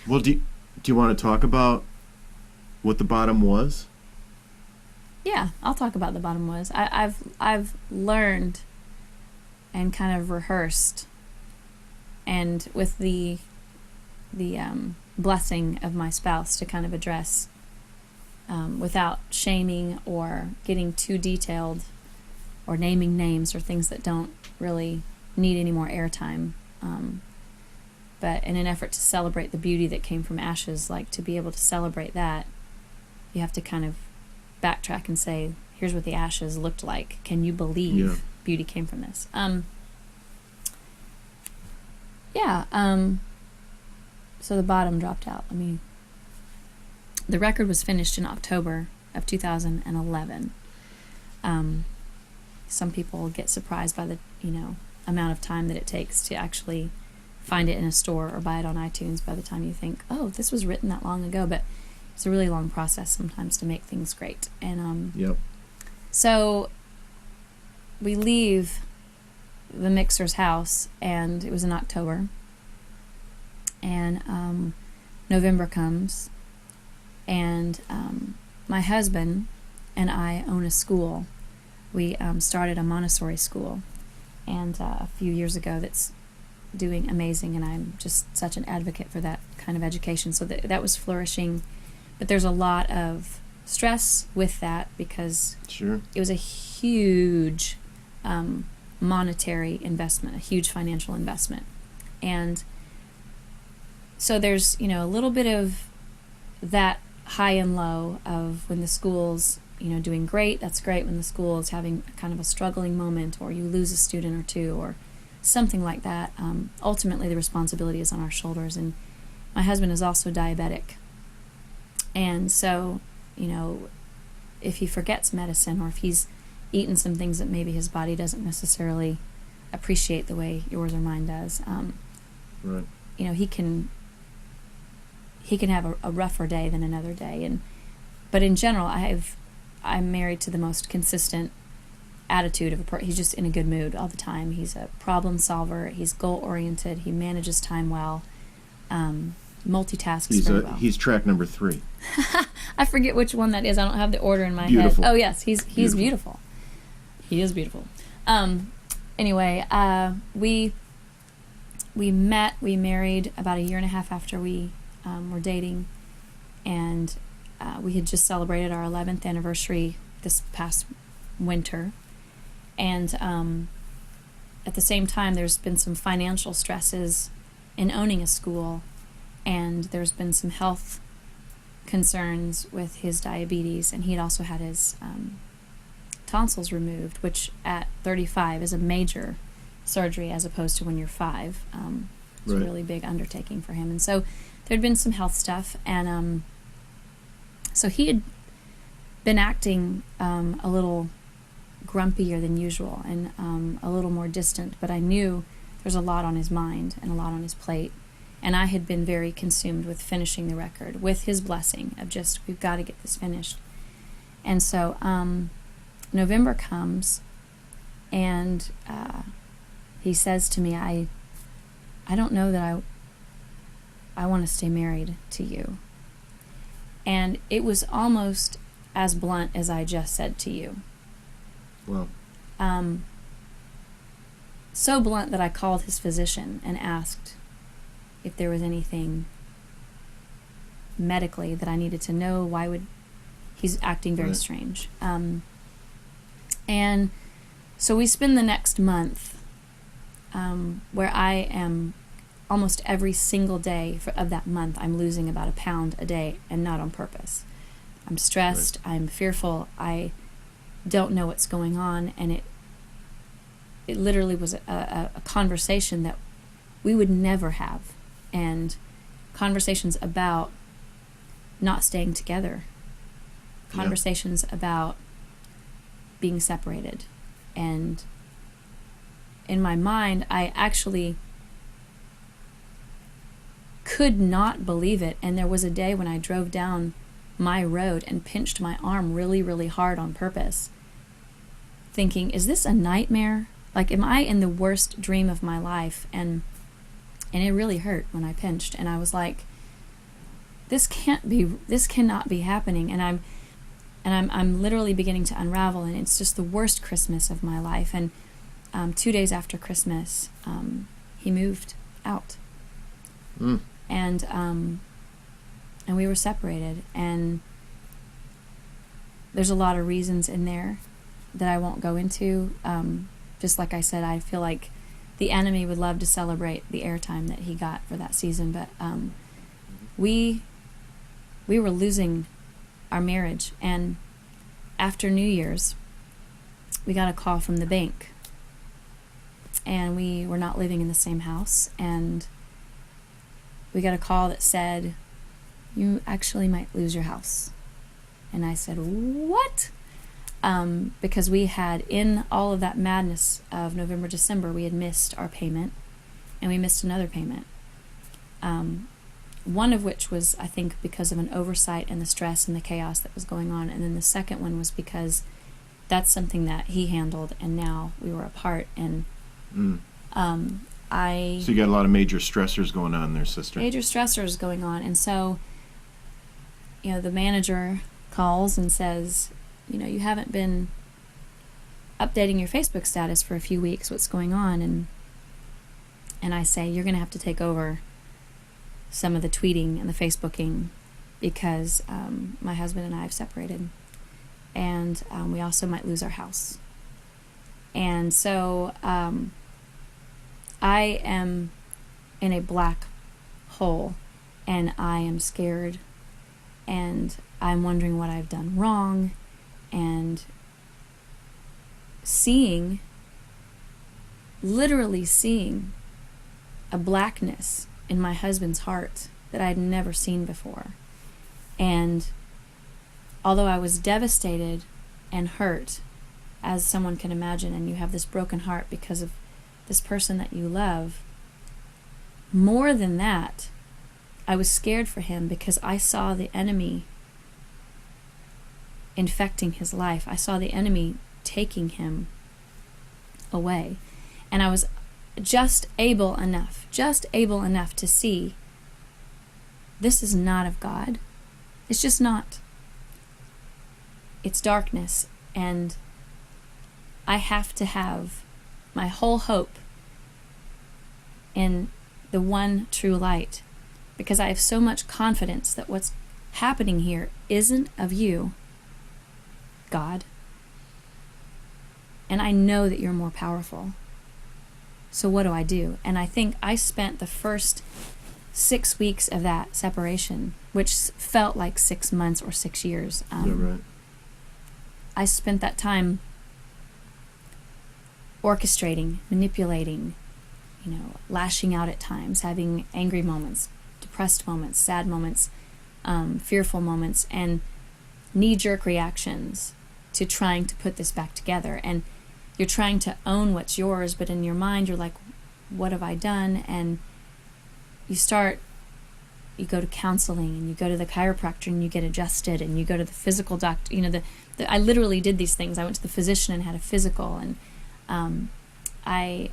Well, do you want to talk about what the bottom was? Yeah, I'll talk about the bottom was. I've learned and kind of rehearsed, and with the blessing of my spouse to kind of address without shaming or getting too detailed or naming names or things that don't really need any more airtime. But in an effort to celebrate the beauty that came from ashes, like to be able to celebrate that, you have to kind of backtrack and say, here's what the ashes looked like. Can you believe beauty came from this? So the bottom dropped out. The record was finished in October of 2011. Some people get surprised by the, amount of time that it takes to actually find it in a store or buy it on iTunes by the time you think, oh, this was written that long ago. But it's a really long process sometimes to make things great. And so we leave the mixer's house, and it was in October. And November comes, and my husband and I own a school. We started a Montessori school, and a few years ago that's doing amazing, and I'm just such an advocate for that kind of education. So that was flourishing, but there's a lot of stress with that because it was a huge monetary investment, a huge financial investment. And so there's, a little bit of that high and low of when the school's, doing great, that's great. When the school is having kind of a struggling moment, or you lose a student or two or something like that, ultimately the responsibility is on our shoulders. And my husband is also diabetic. And so, if he forgets medicine, or if he's eaten some things that maybe his body doesn't necessarily appreciate the way yours or mine does, right. He can have a rougher day than another day. But in general, I'm married to the most consistent attitude of a person. He's just in a good mood all the time. He's a problem solver. He's goal oriented. He manages time well. Multitasks very well. He's track number 3. I forget which one that is. I don't have the order in my Beautiful. head. Oh yes, he's beautiful. He is beautiful. Anyway, we met. We married about a year and a half after we were dating, and we had just celebrated our 11th anniversary this past winter. And at the same time, there's been some financial stresses in owning a school, and there's been some health concerns with his diabetes, and he'd also had his tonsils removed, which at 35 is a major surgery as opposed to when you're 5. It's a really big undertaking for him. And so there'd been some health stuff, and so he had been acting a little grumpier than usual, and a little more distant, but I knew there's a lot on his mind and a lot on his plate. And I had been very consumed with finishing the record, with his blessing of just, we've got to get this finished. And so November comes, and he says to me, I don't know that I want to stay married to you. And it was almost as blunt as I just said to you. Wow. So blunt that I called his physician and asked if there was anything medically that I needed to know. He's acting very strange. And so we spend the next month where I am almost every single day of that month, I'm losing about 1 pound a day, and not on purpose. I'm stressed, I'm fearful, I don't know what's going on, and it literally was a conversation that we would never have, and conversations about not staying together, conversations about being separated. And in my mind, I actually could not believe it. And there was a day when I drove down my road and pinched my arm really, really hard on purpose, thinking, is this a nightmare? Like, am I in the worst dream of my life? And it really hurt when I pinched. And I was like, this cannot be happening. And I'm literally beginning to unravel, and it's just the worst Christmas of my life. And 2 days after Christmas, he moved out. And we were separated, and there's a lot of reasons in there that I won't go into. Just like I said, I feel like the enemy would love to celebrate the airtime that he got for that season, but we were losing our marriage. And after New Year's, we got a call from the bank, and we were not living in the same house, and we got a call that said, you actually might lose your house. And I said, what? Because we had, in all of that madness of November, December, we had missed our payment, and we missed another payment. One of which was, I think, because of an oversight and the stress and the chaos that was going on. And then the second one was because that's something that he handled, and now we were apart. And so you got a lot of major stressors going on there, sister. Major stressors going on. And so, the manager calls and says, you haven't been updating your Facebook status for a few weeks. What's going on? And I say, you're going to have to take over some of the tweeting and the Facebooking, because my husband and I have separated, and we also might lose our house. And so I am in a black hole, and I am scared, and I'm wondering what I've done wrong, and literally seeing a blackness in my husband's heart that I had never seen before. And although I was devastated and hurt, as someone can imagine, and you have this broken heart because of this person that you love, more than that, I was scared for him, because I saw the enemy infecting his life. I saw the enemy taking him away. And I was just able enough to see this is not of God. It's just not. It's darkness, and I have to have my whole hope in the one true light, because I have so much confidence that what's happening here isn't of you, God. And I know that you're more powerful. So what do I do? And I think I spent the first 6 weeks of that separation, which felt like 6 months or 6 years. Right. I spent that time orchestrating, manipulating, lashing out at times, having angry moments, depressed moments, sad moments, fearful moments, and knee-jerk reactions to trying to put this back together. And you're trying to own what's yours, but in your mind you're like, what have I done? And you go to counseling, and you go to the chiropractor, and you get adjusted, and you go to the physical doctor. I literally did these things. I went to the physician and had a physical, and I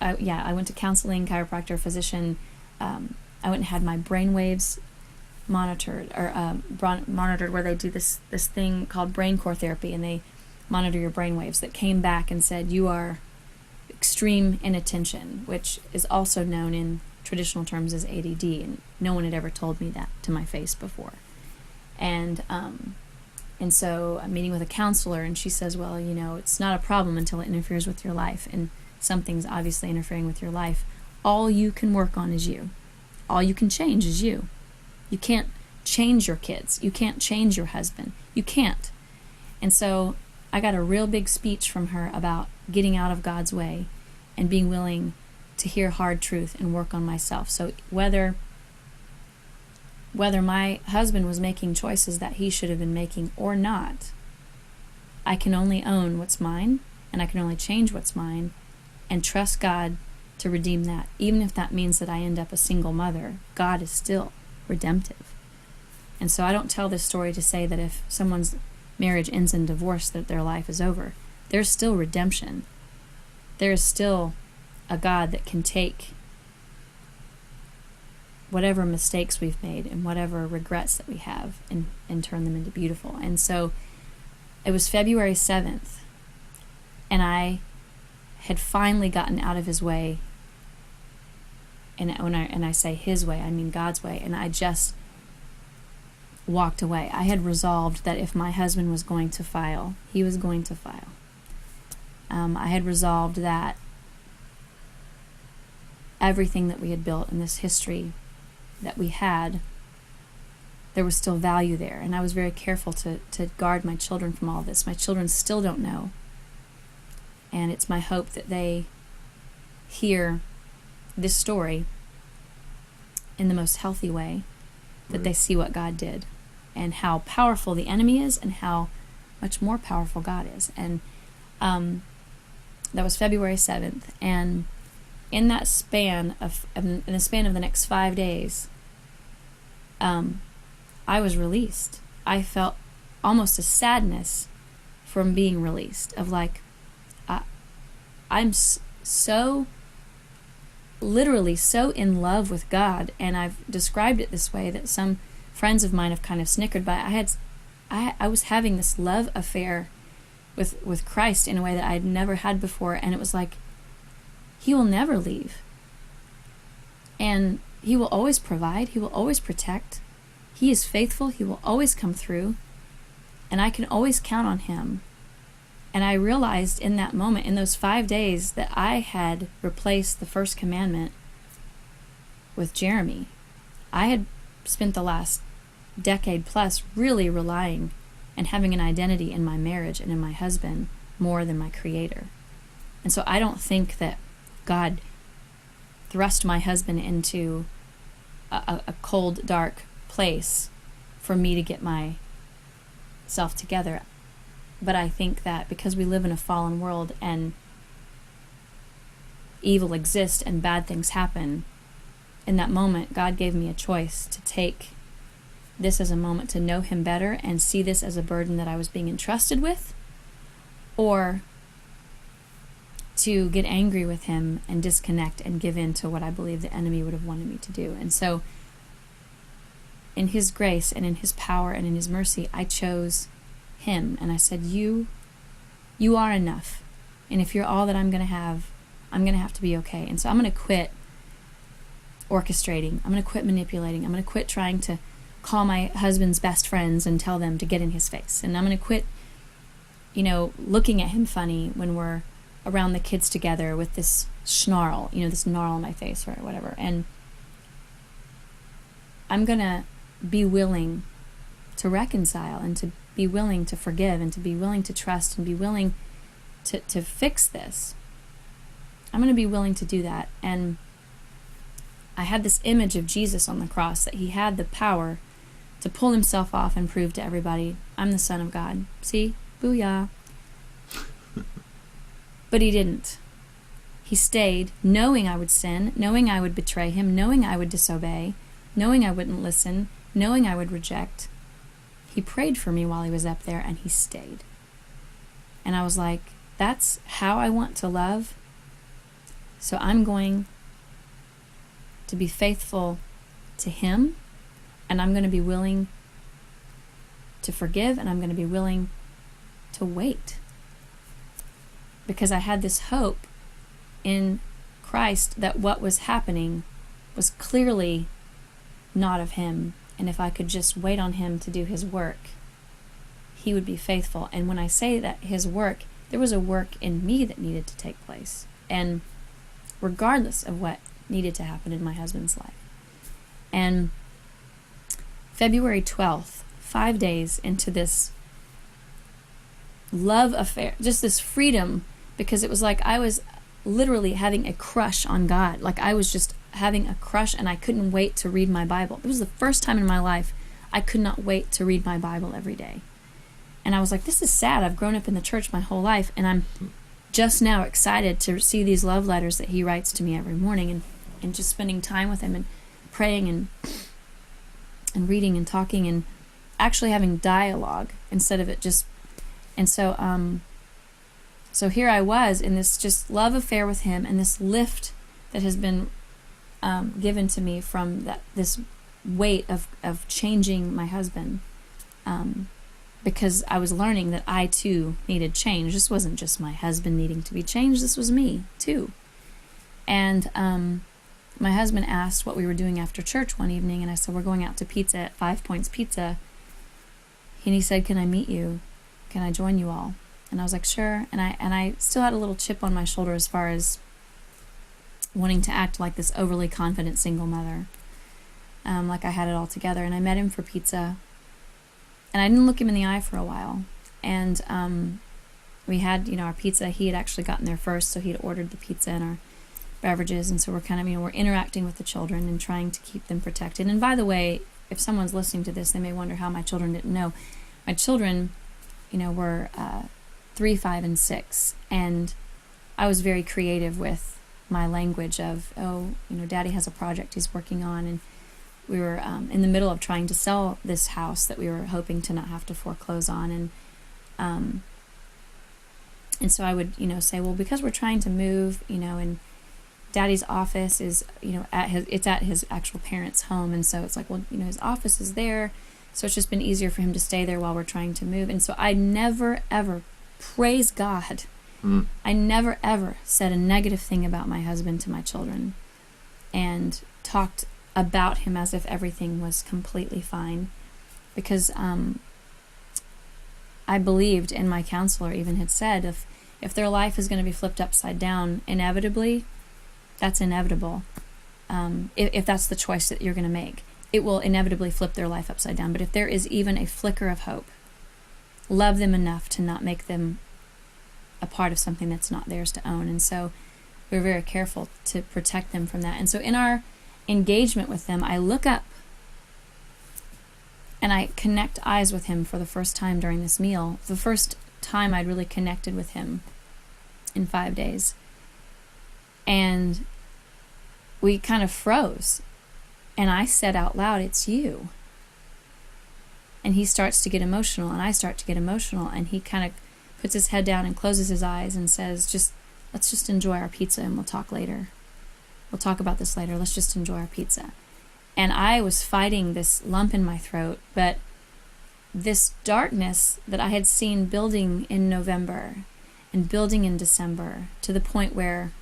went to counseling, chiropractor, physician. I went and had my brain waves monitored, where they do this thing called brain core therapy, and they monitor your brain waves, that came back and said you are extreme inattention, which is also known in traditional terms as ADD, and no one had ever told me that to my face before. And so I'm meeting with a counselor, and she says, well, it's not a problem until it interferes with your life, and something's obviously interfering with your life. All you can work on is you. All you can change is you. You can't change your kids. You can't change your husband. You can't. And so I got a real big speech from her about getting out of God's way and being willing to hear hard truth and work on myself. So whether my husband was making choices that he should have been making or not, I can only own what's mine, and I can only change what's mine, and trust God to redeem that. Even if that means that I end up a single mother, God is still redemptive. And so I don't tell this story to say that if someone's marriage ends in divorce that their life is over. There's still redemption. There is still a God that can take whatever mistakes we've made and whatever regrets that we have, and turn them into beautiful. And so it was February 7th, and I had finally gotten out of his way. And when I say his way, I mean God's way. And I just walked away. I had resolved that if my husband was going to file, he was going to file. I had resolved that everything that we had built in this history that we had, there was still value there. And I was very careful to guard my children from all this. My children still don't know. And it's my hope that they hear this story in the most healthy way, that they see what God did and how powerful the enemy is and how much more powerful God is. And that was February 7th. And in that span of the next 5 days, I was released. I felt almost a sadness from being released, of like, I'm so literally so in love with God, and I've described it this way that some friends of mine have kind of snickered by. I was having this love affair with Christ in a way that I'd never had before, and it was like, he will never leave, and he will always provide, he will always protect, he is faithful, he will always come through, and I can always count on him. And I realized in that moment, in those 5 days, that I had replaced the first commandment with Jeremy. I had spent the last decade plus really relying and having an identity in my marriage and in my husband more than my Creator. And so I don't think that God thrust my husband into a cold, dark place for me to get myself together. But I think that because we live in a fallen world and evil exists and bad things happen, in that moment, God gave me a choice to take this as a moment to know him better and see this as a burden that I was being entrusted with, or to get angry with him and disconnect and give in to what I believe the enemy would have wanted me to do. And so, in his grace and in his power and in his mercy, I chose him, and I said, you are enough, and if you're all that I'm going to have to be okay. And so I'm going to quit orchestrating, I'm going to quit manipulating, I'm going to quit trying to call my husband's best friends and tell them to get in his face, and I'm going to quit looking at him funny when we're around the kids together with this snarl, this gnarl on my face or whatever. And I'm going to be willing to reconcile and to be willing to forgive and to be willing to trust and be willing to fix this. I'm going to be willing to do that. And I had this image of Jesus on the cross, that he had the power to pull himself off and prove to everybody, I'm the Son of God. See? Booyah. But he didn't. He stayed, knowing I would sin, knowing I would betray him, knowing I would disobey, knowing I wouldn't listen, knowing I would reject. He prayed for me while he was up there, and he stayed. And I was like, that's how I want to love. So I'm going to be faithful to him, and I'm going to be willing to forgive, and I'm going to be willing to wait. Because I had this hope in Christ that what was happening was clearly not of him. And if I could just wait on him to do his work, he would be faithful. And when I say that his work, there was a work in me that needed to take place. And regardless of what needed to happen in my husband's life. And February 12th, 5 days into this love affair, just this freedom, because it was like I was literally having a crush on God. Like I was just having a crush, and I couldn't wait to read my Bible. It was the first time in my life I could not wait to read my Bible every day. And I was like, this is sad. I've grown up in the church my whole life, and I'm just now excited to see these love letters that he writes to me every morning, and just spending time with him and praying and reading and talking and actually having dialogue instead of it just. And so here I was in this just love affair with him, and this lift that has been given to me from this weight of changing my husband, because I was learning that I too needed change. This wasn't just my husband needing to be changed, this was me too. And my husband asked what we were doing after church one evening, and I said, we're going out to pizza at 5 Points Pizza. And he said, can I meet you? Can I join you all? And I was like, sure. And I still had a little chip on my shoulder as far as wanting to act like this overly confident single mother, like I had it all together. And I met him for pizza, and I didn't look him in the eye for a while. And we had, our pizza. He had actually gotten there first, so he had ordered the pizza and our beverages. And so we're kind of, we're interacting with the children and trying to keep them protected. And by the way, if someone's listening to this, they may wonder how my children didn't know. My children, were 3, 5, and 6, and I was very creative with my language of, Daddy has a project he's working on, and we were in the middle of trying to sell this house that we were hoping to not have to foreclose on, and so I would, say, well, because we're trying to move, and Daddy's office is, at his actual parents' home, and so it's like, well, his office is there, so it's just been easier for him to stay there while we're trying to move. And so I never, ever, praise God, I never, ever said a negative thing about my husband to my children, and talked about him as if everything was completely fine, because I believed, and my counselor even had said, if their life is going to be flipped upside down, inevitably, that's inevitable. If that's the choice that you're going to make, it will inevitably flip their life upside down. But if there is even a flicker of hope, love them enough to not make them a part of something that's not theirs to own. And so we're very careful to protect them from that. And so in our engagement with them, I look up and I connect eyes with him for the first time during this meal. The first time I'd really connected with him in 5 days. And we kind of froze. And I said out loud, it's you. And he starts to get emotional, and I start to get emotional, and he kind of puts his head down and closes his eyes and says, let's just enjoy our pizza, and we'll talk later. We'll talk about this later. Let's just enjoy our pizza. And I was fighting this lump in my throat, but this darkness that I had seen building in November and building in December, to the point where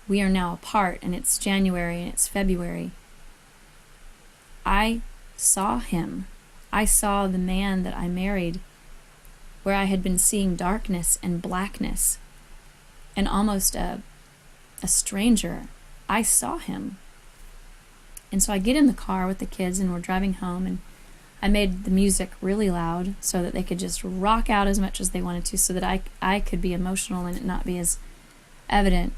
we are now apart, and it's January and it's February, I saw him. I saw the man that I married, where I had been seeing darkness and blackness and almost a stranger. I saw him. And so I get in the car with the kids, and we're driving home, and I made the music really loud so that they could just rock out as much as they wanted to, so that I could be emotional and it not be as evident.